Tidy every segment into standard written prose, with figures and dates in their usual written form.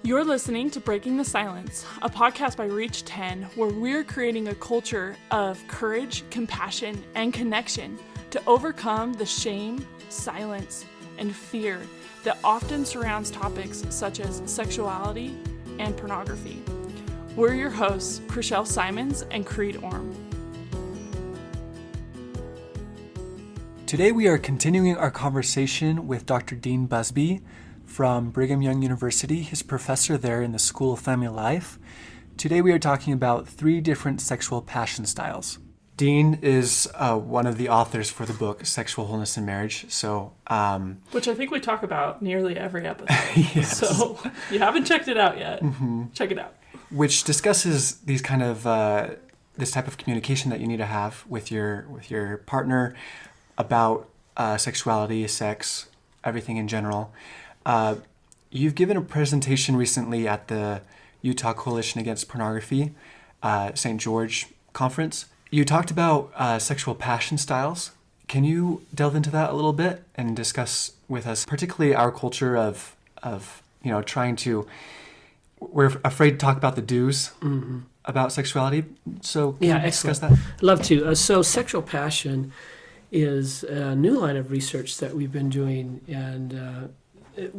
You're listening to Breaking the Silence, a podcast by Reach 10, where we're creating a culture of courage, compassion, and connection to overcome the shame, silence, and fear that often surrounds topics such as sexuality and pornography. We're your hosts, Crishelle Simons and Creed Orm. Today we are continuing our conversation with Dr. Dean Busby from Brigham Young University. He's a professor there in the School of Family Life. Today we are talking about 3 different sexual passion styles. Dean is one of the authors for the book Sexual Wholeness in Marriage. Which I think we talk about nearly every episode. Yes. So if you haven't checked it out yet, check it out. Which discusses these kind of this type of communication that you need to have with your partner about sexuality, sex, everything in general. You've given a presentation recently at the Utah Coalition Against Pornography, St. George conference. You talked about sexual passion styles. Can you delve into that a little bit and discuss with us, particularly our culture of trying to, we're afraid to talk about the do's about sexuality. So can you discuss that? I'd love to. So sexual passion is a new line of research that we've been doing, and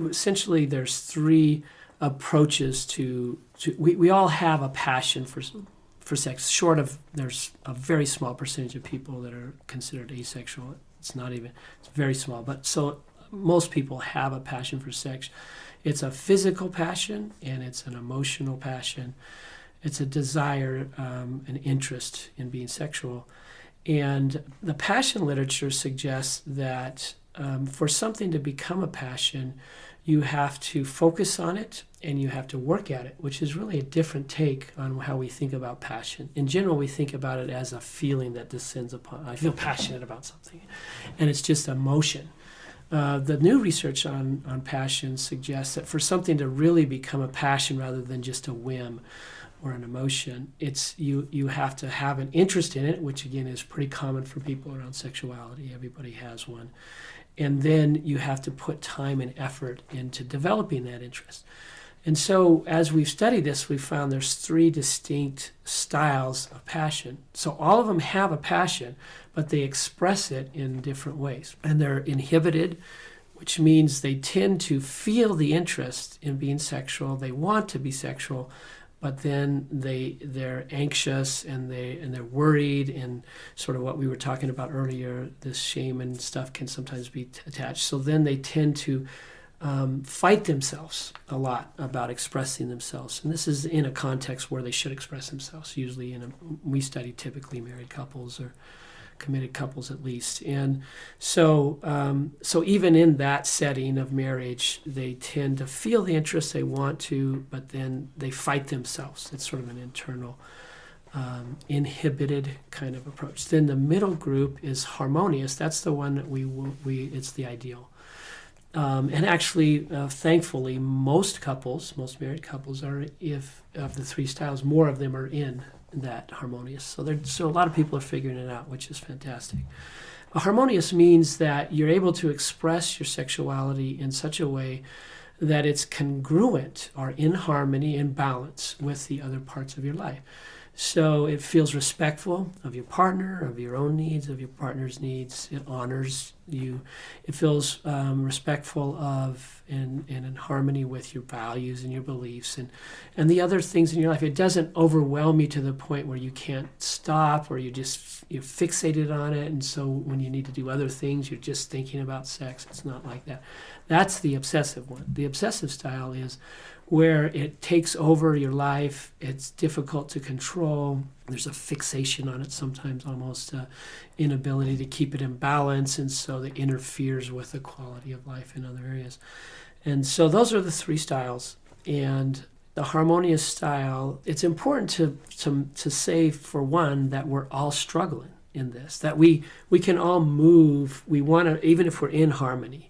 essentially there's 3 approaches to we all have a passion for sex, short of there's a very small percentage of people that are considered asexual. It's very small, but so most people have a passion for sex. It's a physical passion and it's an emotional passion. It's a desire, an interest in being sexual. And the passion literature suggests that for something to become a passion, you have to focus on it and you have to work at it, which is really a different take on how we think about passion. In general, we think about it as a feeling that descends upon. I feel passionate about something, and it's just emotion. The new research on passion suggests that for something to really become a passion rather than just a whim or an emotion, it's you have to have an interest in it, which again is pretty common for people around sexuality. Everybody has one. And then you have to put time and effort into developing that interest. And so as we've studied this, we've found there's 3 distinct styles of passion. So all of them have a passion, but they express it in different ways. And they're inhibited, which means they tend to feel the interest in being sexual. They want to be sexual, but then they're anxious and they're worried, and sort of what we were talking about earlier, this shame and stuff can sometimes be attached. So then they tend to fight themselves a lot about expressing themselves. And this is in a context where they should express themselves. Usually we study typically married couples or committed couples at least. And so even in that setting of marriage, they tend to feel the interest, they want to, but then they fight themselves. It's sort of an internal inhibited kind of approach. Then the middle group is harmonious. That's the one that it's the ideal. And actually, thankfully, most married couples are, if of the 3 styles, more of them are in that harmonious. So a lot of people are figuring it out, which is fantastic. A harmonious means that you're able to express your sexuality in such a way that it's congruent or in harmony and balance with the other parts of your life. So it feels respectful of your partner, of your own needs, of your partner's needs. It honors you. It feels respectful of and in harmony with your values and your beliefs and the other things in your life. It doesn't overwhelm you to the point where you can't stop or you're fixated on it. And so when you need to do other things, you're just thinking about sex. It's not like that. That's the obsessive one. The obsessive style is where it takes over your life. It's difficult to control. There's a fixation on it, sometimes almost inability to keep it in balance, and so it interferes with the quality of life in other areas. And so those are the 3 styles. And the harmonious style, it's important to say, for one, that we're all struggling in this, that we can all move. We want to, even if we're in harmony,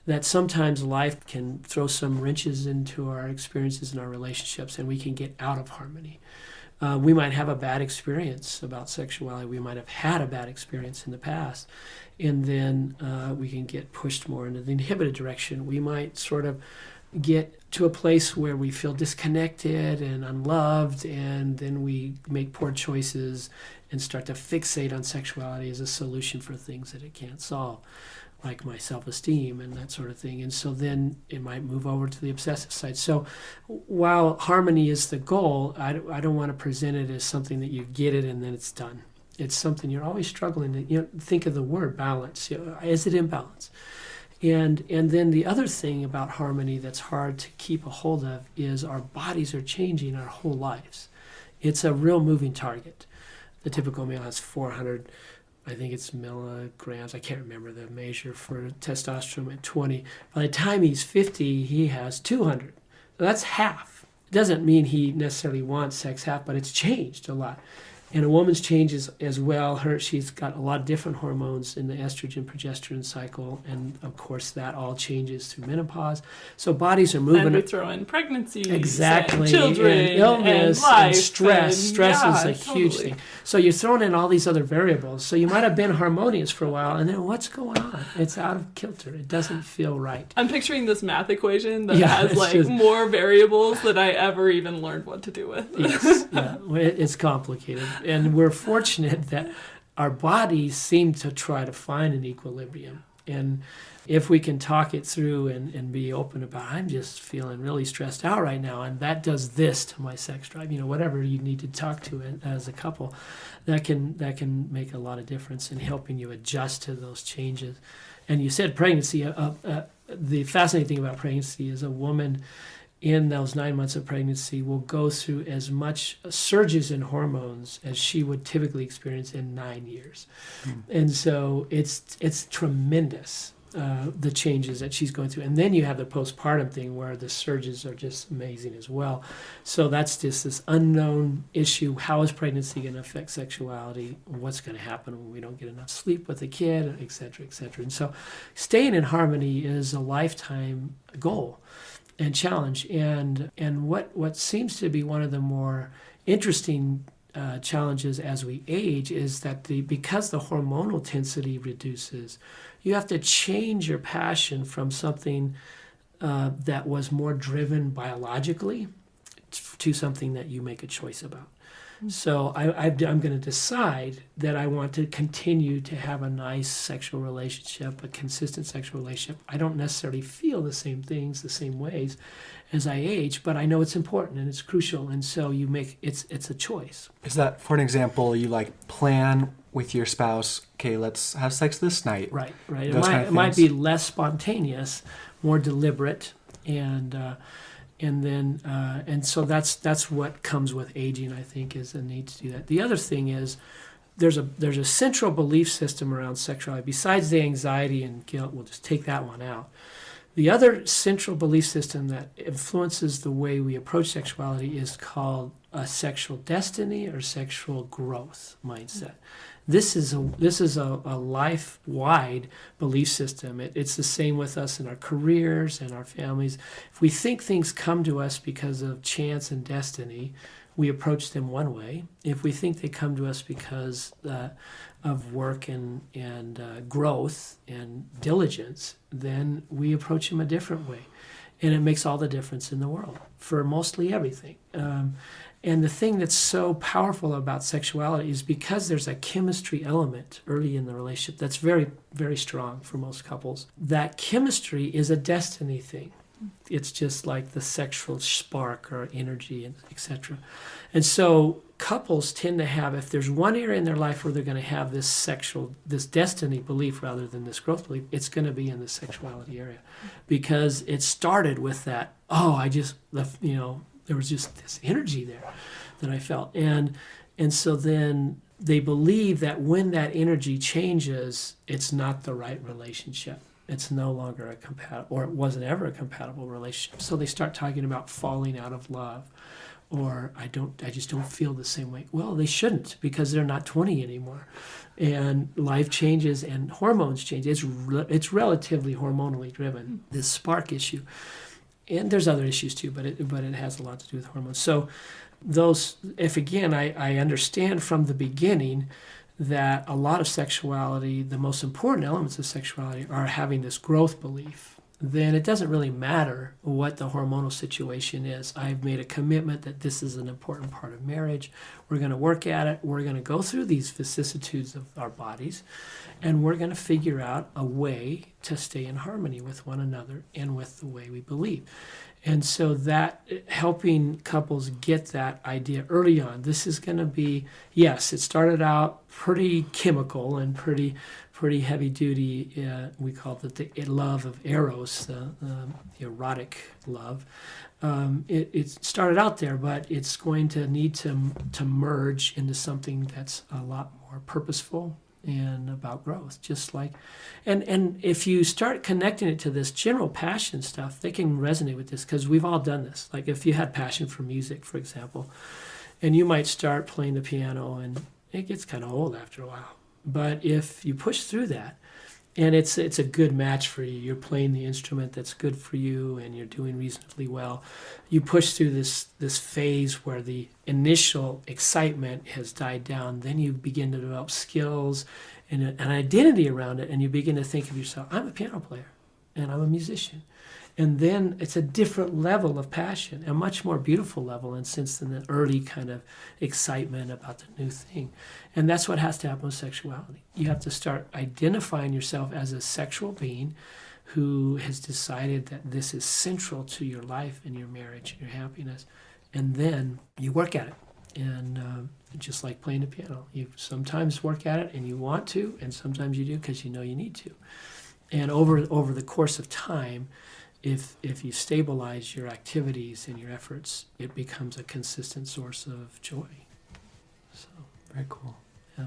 that sometimes life can throw some wrenches into our experiences and our relationships, and we can get out of harmony. We might have a bad experience about sexuality. We might have had a bad experience in the past, and then we can get pushed more into the inhibited direction. We might sort of get to a place where we feel disconnected and unloved, and then we make poor choices and start to fixate on sexuality as a solution for things that it can't solve, like my self-esteem and that sort of thing. And so then it might move over to the obsessive side. So while harmony is the goal, I don't want to present it as something that you get it and then it's done. It's something you're always struggling to, think of the word balance. Is it in balance? And then the other thing about harmony that's hard to keep a hold of is our bodies are changing our whole lives. It's a real moving target. The typical male has 400, I think it's milligrams, I can't remember the measure for testosterone at 20. By the time he's 50, he has 200. So that's half. It doesn't mean he necessarily wants sex half, but it's changed a lot. And a woman's changes as well. She's got a lot of different hormones in the estrogen, progesterone cycle, and of course that all changes through menopause. So bodies are moving. And we throw in pregnancy, exactly, and children, and illness, and life, and stress. Stress is a totally huge thing. So you're throwing in all these other variables. So you might have been harmonious for a while, and then what's going on? It's out of kilter. It doesn't feel right. I'm picturing this math equation that has more variables than I ever even learned what to do with. Yes, it's complicated. And we're fortunate that our bodies seem to try to find an equilibrium. And if we can talk it through and be open about, I'm just feeling really stressed out right now, and that does this to my sex drive, whatever you need to talk to it as a couple, that can make a lot of difference in helping you adjust to those changes. And you said pregnancy. The fascinating thing about pregnancy is a woman in those 9 months of pregnancy will go through as much surges in hormones as she would typically experience in 9 years. And so it's tremendous, the changes that she's going through. And then you have the postpartum thing where the surges are just amazing as well. So that's just this unknown issue. How is pregnancy going to affect sexuality? What's going to happen when we don't get enough sleep with the kid, et cetera, et cetera. And so staying in harmony is a lifetime goal and challenge, and what seems to be one of the more interesting challenges as we age is that because the hormonal intensity reduces, you have to change your passion from something that was more driven biologically to something that you make a choice about. So I'm going to decide that I want to continue to have a nice sexual relationship, a consistent sexual relationship. I don't necessarily feel the same things, the same ways as I age, but I know it's important and it's crucial, and so it's a choice. Is that, for an example, you plan with your spouse, okay, let's have sex this night? Right. It might be less spontaneous, more deliberate, and so that's what comes with aging, I think, is the need to do that. The other thing is there's a central belief system around sexuality. Besides the anxiety and guilt, we'll just take that one out. The other central belief system that influences the way we approach sexuality is called a sexual destiny or sexual growth mindset. This is a life-wide belief system. It's the same with us in our careers and our families. If we think things come to us because of chance and destiny, we approach them one way. If we think they come to us because of work and growth and diligence, then we approach them a different way. And it makes all the difference in the world for mostly everything. And the thing that's so powerful about sexuality is because there's a chemistry element early in the relationship that's very, very strong for most couples. That chemistry is a destiny thing. It's just like the sexual spark or energy, and etc. And so couples tend to have, if there's one area in their life where they're going to have this destiny belief rather than this growth belief, it's going to be in the sexuality area, because it started with that, there was just this energy there that I felt. And so then they believe that when that energy changes, it's not the right relationship. It's no longer a compatible, or it wasn't ever a compatible relationship. So they start talking about falling out of love, or I just don't feel the same way. Well, they shouldn't, because they're not 20 anymore. And life changes and hormones change. It's relatively hormonally driven, this spark issue. And there's other issues too, but it has a lot to do with hormones. So I understand from the beginning that a lot of sexuality, the most important elements of sexuality, are having this growth belief then it doesn't really matter what the hormonal situation is. I've made a commitment that this is an important part of marriage. We're going to work at it. We're going to go through these vicissitudes of our bodies, and we're going to figure out a way to stay in harmony with one another and with the way we believe. And so that helping couples get that idea early on, this is going to be, yes, it started out pretty chemical and pretty heavy duty. We call it the love of eros, the erotic love. It started out there, but it's going to need to merge into something that's a lot more purposeful and about growth, just like, and if you start connecting it to this general passion stuff, they can resonate with this, because we've all done this. Like if you had passion for music, for example, and you might start playing the piano and it gets kind of old after a while. But if you push through that, and it's a good match for you, you're playing the instrument that's good for you and you're doing reasonably well, you push through this phase where the initial excitement has died down, then you begin to develop skills and an identity around it, and you begin to think of yourself, I'm a piano player and I'm a musician. And then it's a different level of passion, a much more beautiful level, and since then the early kind of excitement about the new thing. And that's what has to happen with sexuality. You have to start identifying yourself as a sexual being who has decided that this is central to your life and your marriage and your happiness. And then you work at it. And just like playing the piano, you sometimes work at it and you want to, and sometimes you do because you know you need to. And over the course of time, if you stabilize your activities and your efforts, it becomes a consistent source of joy. So very cool. Yeah.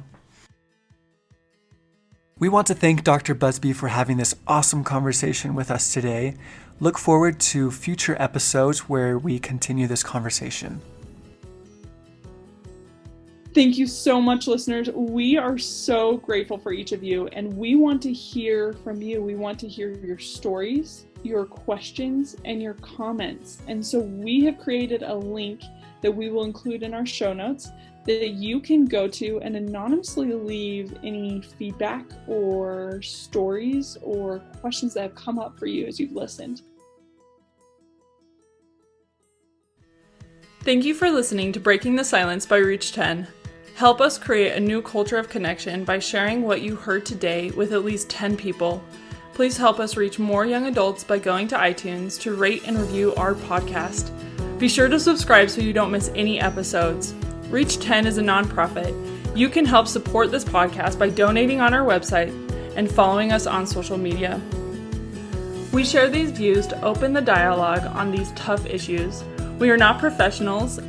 We want to thank Dr. Busby for having this awesome conversation with us today. Look forward to future episodes where we continue this conversation. Thank you so much, listeners. We are so grateful for each of you, and we want to hear from you. We want to hear your stories, your questions, and your comments. And so we have created a link that we will include in our show notes that you can go to and anonymously leave any feedback or stories or questions that have come up for you as you've listened. Thank you for listening to Breaking the Silence by Reach 10. Help us create a new culture of connection by sharing what you heard today with at least 10 people. Please help us reach more young adults by going to iTunes to rate and review our podcast. Be sure to subscribe so you don't miss any episodes. Reach 10 is a nonprofit. You can help support this podcast by donating on our website and following us on social media. We share these views to open the dialogue on these tough issues. We are not professionals,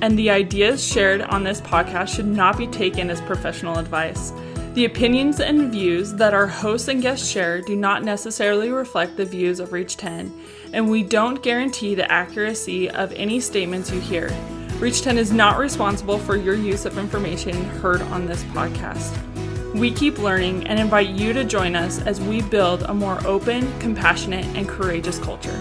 and the ideas shared on this podcast should not be taken as professional advice. The opinions and views that our hosts and guests share do not necessarily reflect the views of Reach 10, and we don't guarantee the accuracy of any statements you hear. Reach 10 is not responsible for your use of information heard on this podcast. We keep learning and invite you to join us as we build a more open, compassionate, and courageous culture.